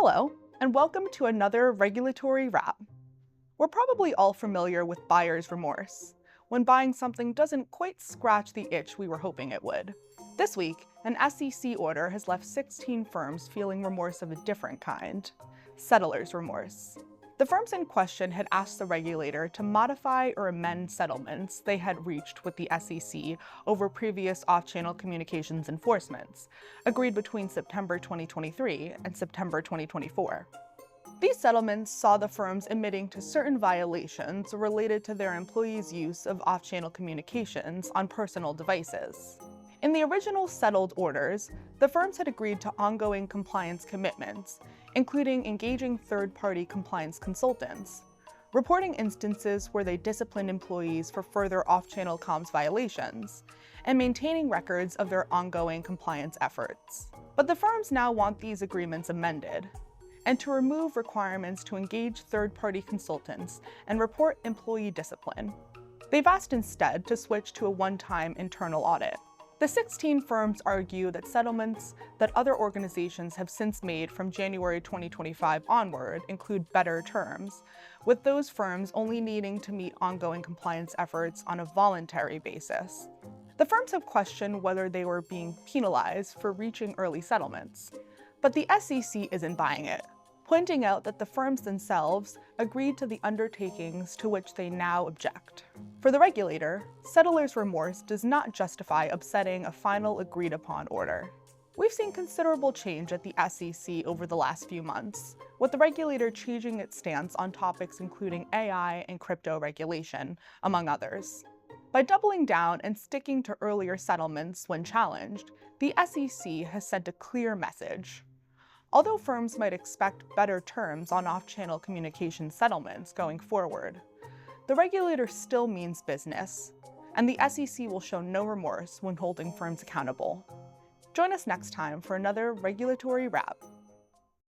Hello, and welcome to another Regulatory Wrap. We're probably all familiar with buyer's remorse, when buying something doesn't quite scratch the itch we were hoping it would. This week, an SEC order has left 16 firms feeling remorse of a different kind: settlor's remorse. The firms in question had asked the regulator to modify or amend settlements they had reached with the SEC over previous off-channel communications enforcements, agreed between September 2023 and September 2024. These settlements saw the firms admitting to certain violations related to their employees' use of off-channel communications on personal devices. In the original settled orders, the firms had agreed to ongoing compliance commitments, including engaging third-party compliance consultants, reporting instances where they disciplined employees for further off-channel comms violations, and maintaining records of their ongoing compliance efforts. But the firms now want these agreements amended, and to remove requirements to engage third-party consultants and report employee discipline. They've asked instead to switch to a one-time internal audit. The 16 firms argue that settlements that other organizations have since made from January 2025 onward include better terms, with those firms only needing to meet ongoing compliance efforts on a voluntary basis. The firms have questioned whether they were being penalized for reaching early settlements, but the SEC isn't buying it, pointing out that the firms themselves agreed to the undertakings to which they now object. For the regulator, settlor's remorse does not justify upsetting a final agreed-upon order. We've seen considerable change at the SEC over the last few months, with the regulator changing its stance on topics including AI and crypto regulation, among others. By doubling down and sticking to earlier settlements when challenged, the SEC has sent a clear message. Although firms might expect better terms on off-channel communication settlements going forward, the regulator still means business, and the SEC will show no remorse when holding firms accountable. Join us next time for another Regulatory Wrap.